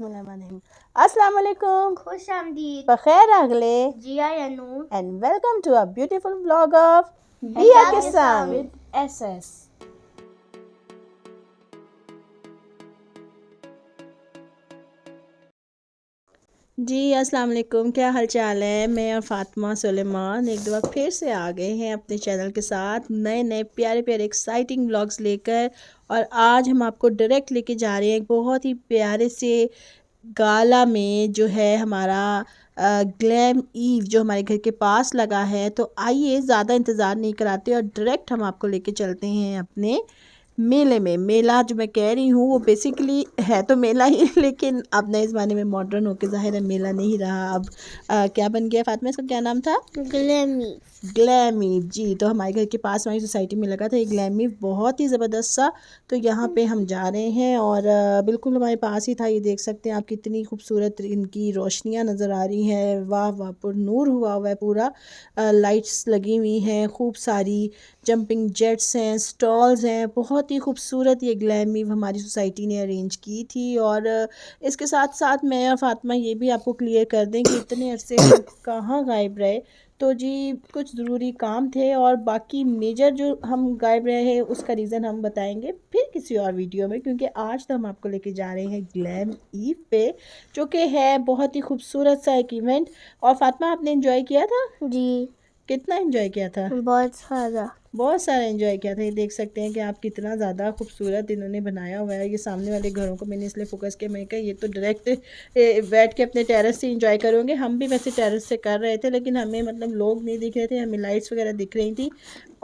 बिस्मिल्लाहिर्रहमानिर्रहीम। अस्सलाम वालेकुम, खुश आमदीद, बखैर अगले जिया यानूर and welcome to a beautiful vlog of बिया के संग with SS। जी अस्सलाम वालेकुम, क्या हाल चाल है। मैं और फातिमा सुलेमान एक दफ़ा फिर से आ गए हैं अपने चैनल के साथ नए नए प्यारे प्यारे एक्साइटिंग व्लॉग्स लेकर। और आज हम आपको डायरेक्ट लेके जा रहे हैं एक बहुत ही प्यारे से गाला में जो है हमारा ग्लैम ईव जो हमारे घर के पास लगा है। तो आइए ज़्यादा इंतज़ार नहीं कराते और डायरेक्ट हम आपको लेके चलते हैं अपने मेले में। मेला जो मैं कह रही हूँ वो बेसिकली है तो मेला ही लेकिन अब नए ज़माने में मॉडर्न होके ज़ाहिर है मेला नहीं रहा। अब क्या बन गया फातिमा, इसका क्या नाम था? ग्लैमी। ग्लैमी जी। तो हमारे घर के पास हमारी सोसाइटी में लगा था एक ग्लैमी, बहुत ही ज़बरदस्त सा। तो यहाँ पे हम जा रहे हैं और बिल्कुल हमारे पास ही था। ये देख सकते हैं आप कितनी खूबसूरत इनकी रोशनियाँ नज़र आ रही हैं। वाह वाह, पर नूर हुआ हुआ है पूरा। लाइट्स लगी हुई हैं खूब सारी, जंपिंग जेट्स हैं, स्टॉल्स हैं। बहुत ही खूबसूरत ये ग्लैमी हमारी सोसाइटी ने अरेंज की थी। और इसके साथ साथ मैं और फातिमा ये भी आपको क्लियर कर दें कि इतने अरसे हम कहाँ गायब रहे। तो जी कुछ ज़रूरी काम थे और बाकी मेजर जो हम गायब रहे हैं उसका रीज़न हम बताएंगे फिर किसी और वीडियो में, क्योंकि आज तो हम आपको लेके जा रहे हैं ग्लैम ईव पे, जो कि है बहुत ही खूबसूरत सा एक इवेंट। और फातिमा आपने एंजॉय किया था? जी, कितना एंजॉय किया था? बहुत सारा एंजॉय किया था। ये देख सकते हैं कि आप कितना ज़्यादा खूबसूरत इन्होंने बनाया हुआ है। ये सामने वाले घरों को मैंने इसलिए फोकस किया, मैंने कहा ये तो डायरेक्ट बैठ के अपने टेरेस से एंजॉय करोगे। हम भी वैसे टेरेस से कर रहे थे लेकिन हमें मतलब लोग नहीं दिख रहे थे, हमें लाइट्स वगैरह दिख रही थी।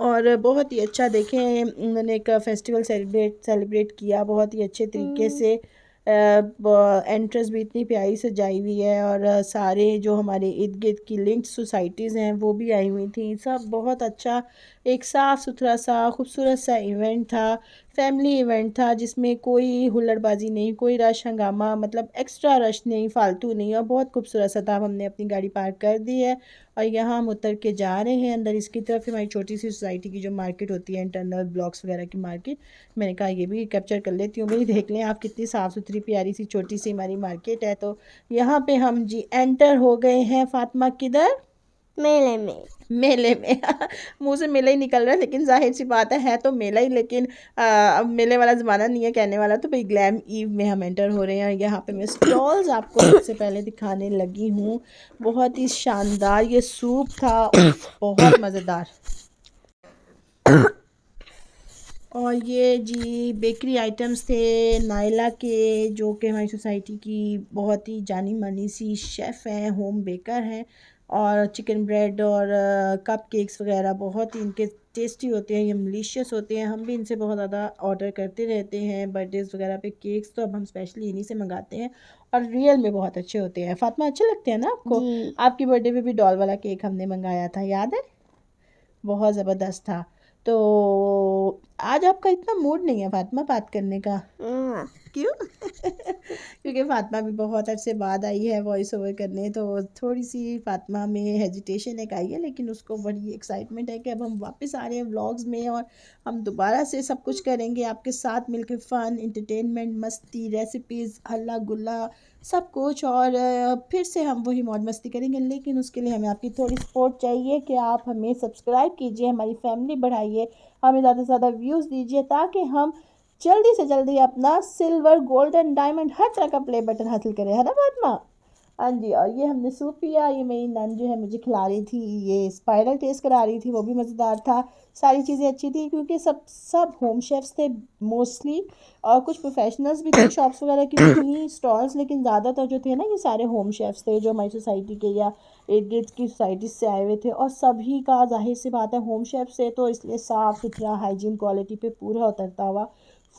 और बहुत ही अच्छा देखें उन्होंने एक फेस्टिवल सेलिब्रेट किया बहुत ही अच्छे तरीके से। एंट्रेंस भी इतनी प्यारी सजाई हुई है और सारे जो हमारे इर्द गिर्द की लिंक्ड सोसाइटीज़ हैं वो भी आई हुई थी। सब बहुत अच्छा, एक साफ़ सुथरा सा खूबसूरत सा इवेंट था। फैमिली इवेंट था जिसमें कोई हुल्लड़बाजी नहीं, कोई रश हंगामा, मतलब एक्स्ट्रा रश नहीं, फालतू नहीं। और बहुत खूबसूरत सा था। हमने अपनी गाड़ी पार्क कर दी है और यहाँ हम उतर के जा रहे हैं अंदर। इसकी तरफ हमारी छोटी सी सोसाइटी की जो मार्केट होती है, इंटरनल ब्लॉक्स वगैरह की मार्केट, मैंने कहा ये भी कैप्चर कर लेती हूँ। भाई देख लें आप कितनी साफ़ सुथरी प्यारी सी छोटी सी हमारी मार्केट है। तो यहाँ पे हम जी एंटर हो गए हैं। फातिमा किधर? मेले में। मेले में मुंह से मेला ही निकल रहा है लेकिन जाहिर सी बात है तो मेला ही, लेकिन अब मेले वाला ज़माना नहीं है कहने वाला। तो भाई ग्लैम ईव में हम एंटर हो रहे हैं। यहाँ पे मैं स्टॉल्स आपको सबसे पहले दिखाने लगी हूँ। बहुत ही शानदार ये सूप था, बहुत मज़ेदार। और ये जी बेकरी आइटम्स थे नायला के, जो कि हमारी सोसाइटी की बहुत ही जानी मानी सी शेफ़ हैं, होम बेकर हैं। और चिकन ब्रेड और कप केक्स वगैरह बहुत ही इनके टेस्टी होते हैं, ये मलिशियस होते हैं। हम भी इनसे बहुत ज़्यादा ऑर्डर करते रहते हैं बर्थडेज़ वगैरह पे केक्स, तो अब हम स्पेशली इन्हीं से मंगाते हैं और रियल में बहुत अच्छे होते हैं। फातिमा अच्छे लगते हैं ना आपको? आपकी बर्थडे पे भी डॉल वाला केक हमने मंगाया था, याद है? बहुत ज़बरदस्त था। तो आज आपका इतना मूड नहीं है फातिमा बात करने का, क्यों? क्योंकि फातिमा भी बहुत अरसे बाद आई है वॉइस ओवर करने, तो थोड़ी सी फातिमा में हेजिटेशन एक आई है, लेकिन उसको बड़ी एक्साइटमेंट है कि अब हम वापस आ रहे हैं व्लॉग्स में और हम दोबारा से सब कुछ करेंगे आपके साथ मिलकर। फ़न, इंटरटेनमेंट, मस्ती, रेसिपीज़, हल्ला गुल्ला सब कुछ। और फिर से हम वही मौज मस्ती करेंगे, लेकिन उसके लिए हमें आपकी थोड़ी सपोर्ट चाहिए कि आप हमें सब्सक्राइब कीजिए, हमारी फैमिली बढ़ाइए, हमें ज़्यादा से ज़्यादा व्यूज़ दीजिए ताकि हम जल्दी से जल्दी अपना सिल्वर, गोल्डन, डायमंड हर तरह का प्ले बटन हासिल करें, है ना फातिमा? हाँ जी। और ये हमने सूप पिया। ये मेरी नन जो है मुझे खिला रही थी, ये स्पाइरल टेस्ट करा रही थी, वो भी मज़ेदार था। सारी चीज़ें अच्छी थी क्योंकि सब होम शेफ्स थे मोस्टली, और कुछ प्रोफेशनल्स भी थे, शॉप्स वगैरह की भी थी स्टॉल्स, लेकिन ज़्यादातर जो थे ना ये सारे होम शेफ्स थे जो हमारी सोसाइटी के या इर्द गिर्द की सोसाइटी से आए हुए थे। और सभी का जाहिर सी बात है होम शेफ से, तो इसलिए साफ़ सुथरा हाइजीन क्वालिटी पे पूरा उतरता हुआ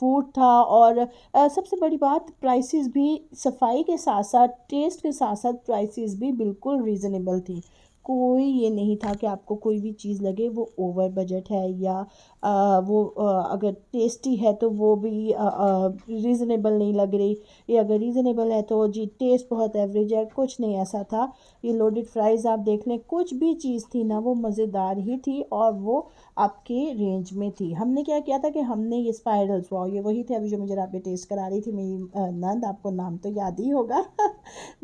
फूड था। और सबसे बड़ी बात प्राइसेस भी, सफाई के साथ साथ टेस्ट के साथ साथ प्राइसेस भी बिल्कुल रीज़नेबल थी। कोई ये नहीं था कि आपको कोई भी चीज़ लगे वो ओवर बजट है या अगर टेस्टी है तो वो भी रीज़नेबल नहीं लग रही, या अगर रीज़नेबल है तो जी टेस्ट बहुत एवरेज है, कुछ नहीं ऐसा था। ये लोडेड फ्राइज़ आप देख लें, कुछ भी चीज़ थी ना वो मज़ेदार ही थी और वो आपके रेंज में थी। हमने क्या किया था कि हमने ये स्पाइरल्स, वाह ये वही थे अभी जो मुझे राबे टेस्ट करा रही थी मेरी नंद, आपको नाम तो याद ही होगा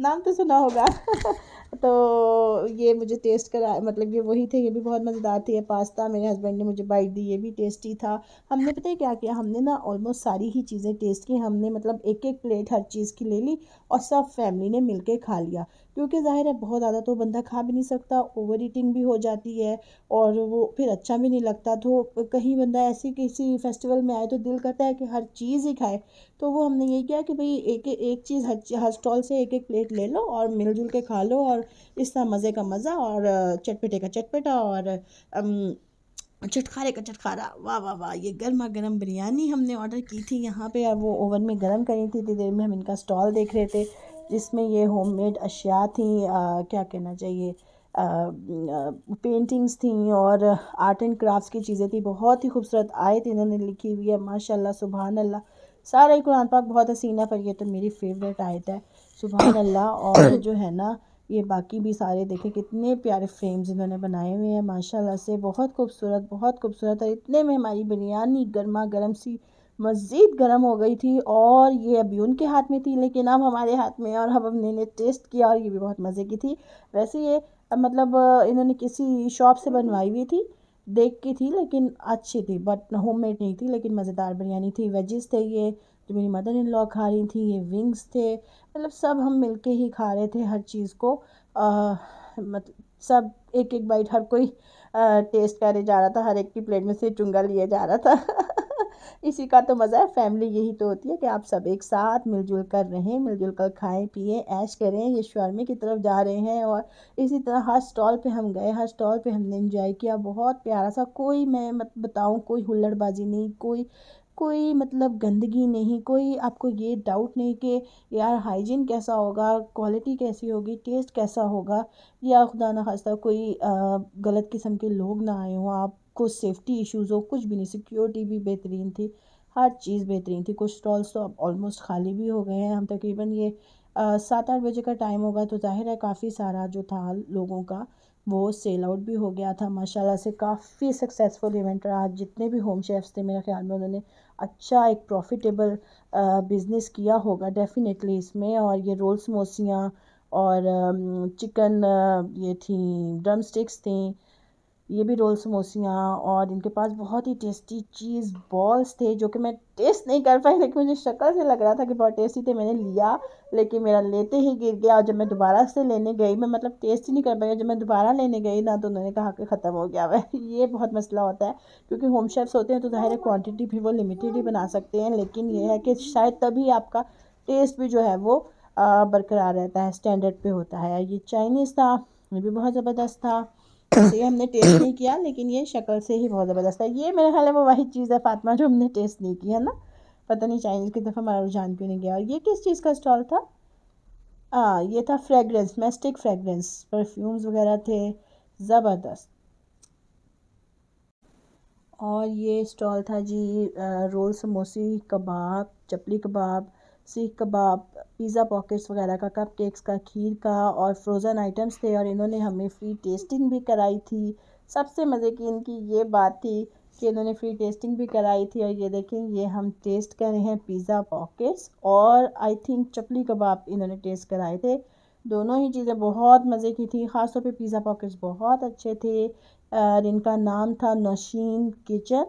नाम तो सुना होगा तो ये मुझे टेस्ट करा, मतलब ये वही थे, ये भी बहुत मज़ेदार थे। ये पास्ता मेरे हस्बैंड ने मुझे बाइट दी, ये भी टेस्टी था। हमने पता है क्या किया, हमने ना ऑलमोस्ट सारी ही चीज़ें टेस्ट की। हमने मतलब एक एक प्लेट हर चीज़ की ले ली और सब फैमिली ने मिलके खा लिया, क्योंकि ज़ाहिर है बहुत ज़्यादा तो बंदा खा भी नहीं सकता, ओवर ईटिंग भी हो जाती है और वो फिर अच्छा भी नहीं लगता। तो कहीं बंदा ऐसे किसी फेस्टिवल में आए तो दिल करता है कि हर चीज़ ही खाए, तो वो हमने ये किया कि भाई एक एक चीज़ हर स्टॉल से एक एक प्लेट ले लो और मिलजुल के खा लो, और इस तरह मज़े का मज़ा और चटपटे का चटपटा और चटखारे का चटखारा। वाह वाह वाह, ये गर्मा गर्म बिरयानी हमने ऑर्डर की थी यहाँ पे और वो ओवन में गर्म करी थी। इतनी देर में हम इनका स्टॉल देख रहे थे जिसमें ये होममेड अशिया थी, क्या कहना चाहिए, पेंटिंग्स थी और आर्ट एंड क्राफ्ट्स की चीज़ें थी। बहुत ही खूबसूरत आयत इन्होंने लिखी हुई है, माशाल्लाह सुभान अल्लाह। सारा ही कुरान पाक बहुत हसीन है, पर ये तो मेरी फेवरेट आयत है, सुभान अल्लाह। और जो है ना ये बाकी भी सारे देखें कितने प्यारे फ्रेम्स इन्होंने बनाए हुए हैं माशाल्लाह से, बहुत खूबसूरत बहुत खूबसूरत। और इतने में हमारी बिरयानी गर्मा गर्म सी मज़ीद गर्म हो गई थी और ये अभी उनके हाथ में थी लेकिन अब हमारे हाथ में, और अब हमने टेस्ट किया और ये भी बहुत मज़े की थी। वैसे ये मतलब इन्होंने किसी शॉप से बनवाई हुई थी, देख की थी, लेकिन अच्छी थी, बट होममेड नहीं थी, लेकिन मज़ेदार बिरयानी थी। वेजिस थे ये जो मेरी मदर इन लॉ खा रही थी, ये विंग्स थे, मतलब सब हम मिलके ही खा रहे थे हर चीज़ को। मतलब सब एक एक बाइट हर कोई टेस्ट करे जा रहा था, हर एक की प्लेट में से चुंगा लिया जा रहा था इसी का तो मज़ा है, फैमिली यही तो होती है कि आप सब एक साथ मिलजुल कर रहें, मिलजुल कर खाएं पिएं ऐश करें। ये शॉर्मे की तरफ जा रहे हैं और इसी तरह हर स्टॉल पे हम गए, हर स्टॉल पे हमने एंजॉय किया, बहुत प्यारा सा। कोई मैं मत बताऊं कोई हुल्लड़बाजी नहीं, कोई कोई मतलब गंदगी नहीं, कोई आपको ये डाउट नहीं कि यार हाइजीन कैसा होगा, क्वालिटी कैसी होगी, टेस्ट कैसा होगा, या खुदा ना खास्ता कोई गलत किस्म के लोग ना आए हों, आपको सेफ्टी इश्यूज़ हो, कुछ भी नहीं। सिक्योरिटी भी बेहतरीन थी, हर चीज़ बेहतरीन थी। कुछ स्टॉल्स तो अब ऑलमोस्ट खाली भी हो गए हैं। हम तकरीबन ये 7-8 बजे का टाइम होगा तो ज़ाहिर है काफ़ी सारा जो था लोगों का वो सेल आउट भी हो गया था। माशाल्लाह से काफ़ी सक्सेसफुल इवेंट रहा। जितने भी होम शेफ्स थे मेरे ख्याल में उन्होंने अच्छा एक प्रॉफिटेबल बिज़नेस किया होगा डेफ़िनेटली इसमें। और ये रोल समोसियाँ और चिकन ये थी ड्रम स्टिक्स थी, ये भी रोल समोसियाँ, और इनके पास बहुत ही टेस्टी चीज़ बॉल्स थे जो कि मैं टेस्ट नहीं कर पाई, लेकिन मुझे शक्ल से लग रहा था कि बहुत टेस्टी थे। मैंने लिया लेकिन मेरा लेते ही गिर गया, और जब मैं दोबारा से लेने गई, मैं मतलब टेस्ट ही नहीं कर पाई, जब मैं दोबारा लेने गई ना तो उन्होंने कहा कि ख़त्म हो गया वह ये बहुत मसला होता है, क्योंकि होम शेफ्स होते हैं तो ज़ाहिर है क्वान्टिटी भी वो लिमिटेड ही बना सकते हैं, लेकिन ये है कि शायद तभी आपका टेस्ट भी जो है वो बरकरार रहता है, स्टैंडर्ड पे होता है। ये चाइनीज़ था, ये भी बहुत ज़बरदस्त था। वैसे ये हमने टेस्ट नहीं किया लेकिन ये शक्ल से ही बहुत ज़बरदस्त है। ये मेरे ख्याल है वो वही चीज़ है फातिमा जो हमने टेस्ट नहीं की है ना, पता नहीं चाइनीज़ की तरफ हमारा रुझान क्यों नहीं गया। और ये किस चीज़ का स्टॉल था? ये था फ्रेगरेंस, मैस्टिक फ्रेगरेंस, परफ्यूम्स वगैरह थे, ज़बरदस्त। और ये स्टॉल था जी रोल समोसी कबाब, चपली कबाब, सीख कबाब, पिज़्ज़ा पॉकेट्स वगैरह का, कप केक्स का, खीर का, और फ्रोज़न आइटम्स थे। और इन्होंने हमें फ्री टेस्टिंग भी कराई थी। सबसे मज़े की इनकी ये बात थी कि इन्होंने फ्री टेस्टिंग भी कराई थी। और ये देखें ये हम टेस्ट कर रहे हैं पिज़्ज़ा पॉकेट्स और आई थिंक चपली कबाब इन्होंने टेस्ट कराए थे। दोनों ही चीज़ें बहुत मज़े की थी, ख़ासतौर पे पिज़्ज़ा पॉकेट्स बहुत अच्छे थे। और इनका नाम था नौशीन किचन।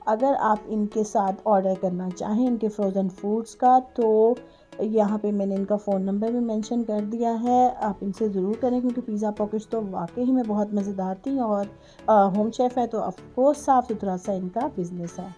अगर आप इनके साथ ऑर्डर करना चाहें इनके फ्रोज़न फूड्स का तो यहाँ पे मैंने इनका फ़ोन नंबर भी मेंशन कर दिया है, आप इनसे ज़रूर करें, क्योंकि पिज़्ज़ा पॉकेट्स तो वाकई में बहुत मज़ेदार थी। और होम शेफ़ है तो ऑफकोर्स साफ़ सुथरा सा इनका बिज़नेस है।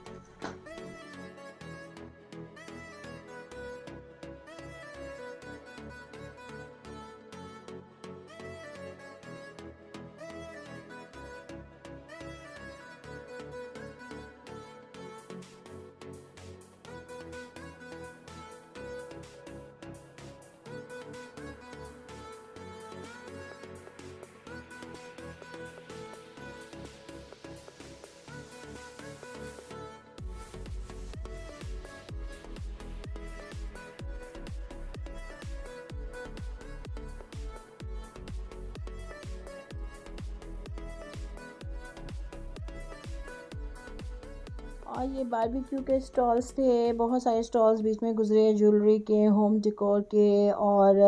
और ये बारबेक्यू के स्टॉल्स थे, बहुत सारे स्टॉल्स बीच में गुजरे, ज्वेलरी के, होम डेकोर के और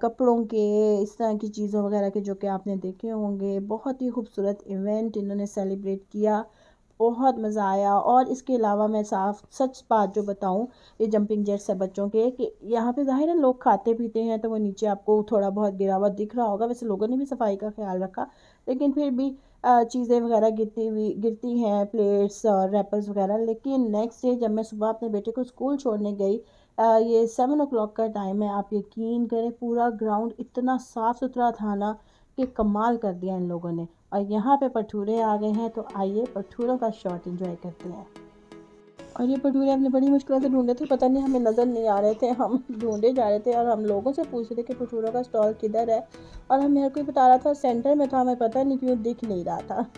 कपड़ों के, इस तरह की चीज़ों वगैरह के, जो कि आपने देखे होंगे। बहुत ही खूबसूरत इवेंट इन्होंने सेलिब्रेट किया, बहुत मज़ा आया। और इसके अलावा मैं साफ सच बात जो बताऊं, ये जंपिंग जेट्स है बच्चों के, कि यहाँ पे ज़ाहिर है लोग खाते पीते हैं तो वो नीचे आपको थोड़ा बहुत गिरा हुआ दिख रहा होगा। वैसे लोगों ने भी सफाई का ख्याल रखा, लेकिन फिर भी चीज़ें वगैरह गिरती हैं, प्लेट्स और रैपर्स वगैरह। लेकिन नेक्स्ट डे जब मैं सुबह अपने बेटे को स्कूल छोड़ने गई, ये 7 o'clock का टाइम है, आप यकीन करें पूरा ग्राउंड इतना साफ़ सुथरा था ना कि कमाल कर दिया इन लोगों ने। और यहाँ पे भटूरे आ गए हैं, तो आइए भटूरों का शॉट एंजॉय करते हैं। और ये भटूरे हमने बड़ी मुश्किल से ढूंढे थे, पता नहीं हमें नज़र नहीं आ रहे थे, हम ढूंढे जा रहे थे और हम लोगों से पूछ रहे थे कि भटूरों का स्टॉल किधर है। और हमें हर कोई बता रहा था सेंटर में था, हमें पता नहीं क्यों दिख नहीं रहा था।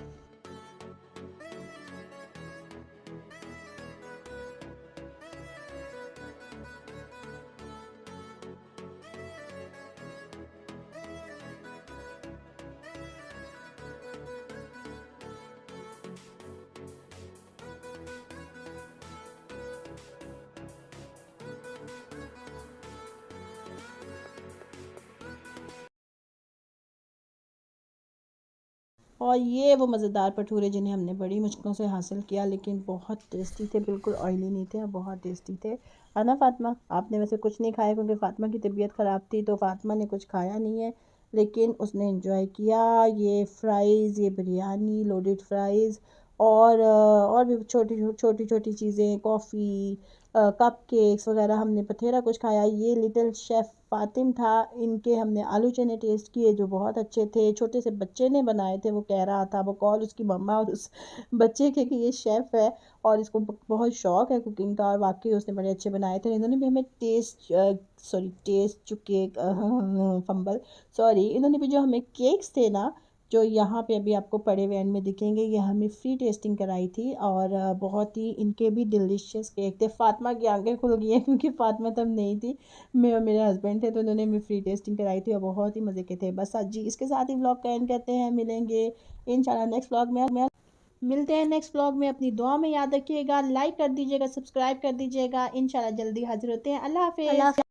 और ये वो मज़ेदार भटूरे जिन्हें हमने बड़ी मुश्किलों से हासिल किया, लेकिन बहुत टेस्टी थे, बिल्कुल ऑयली नहीं थे और बहुत टेस्टी थे। है ना फ़ातिमा? आपने वैसे कुछ नहीं खाया क्योंकि फ़ातिमा की तबीयत ख़राब थी, तो फ़ातिमा ने कुछ खाया नहीं है, लेकिन उसने एंजॉय किया। ये फ्राइज़, ये बिरयानी, लोडेड फ्राइज़ और भी छोटी छोटी छोटी चीज़ें, कॉफ़ी, कप केक्स वगैरह, हमने बथेरा कुछ खाया। ये लिटिल शेफ़ फ़ातिम था, इनके हमने आलू चने टेस्ट किए जो बहुत अच्छे थे। छोटे से बच्चे ने बनाए थे, वो कह रहा था, वो कॉल उसकी मम्मा और उस बच्चे के कि ये शेफ़ है और इसको बहुत शौक़ है कुकिंग का, और वाकई उसने बड़े अच्छे बनाए थे। इन्होंने भी हमें टेस्ट चुके फंबल सॉरी इन्होंने भी जो हमें केक्स थे ना, जो यहाँ पे अभी आपको पड़े हुए एंड में दिखेंगे, ये हमें फ्री टेस्टिंग कराई थी। और बहुत ही इनके भी डिलीशियस केक थे। फ़ातिमा की आंखें खुल गई हैं क्योंकि फ़ातिमा तब नहीं थी, मैं और मेरे हस्बैंड थे, तो उन्होंने हमें फ्री टेस्टिंग कराई थी और बहुत ही मज़े के थे। बस आज जी इसके साथ ही व्लॉग का एंड करते हैं, मिलेंगे इंशाल्लाह नेक्स्ट व्लॉग में। मिलते हैं नेक्स्ट व्लॉग में, अपनी दुआ में याद रखिएगा, लाइक कर दीजिएगा, सब्सक्राइब कर दीजिएगा। इंशाल्लाह जल्दी हाजिर होते हैं। अल्लाह अल्लाह हाफिज़।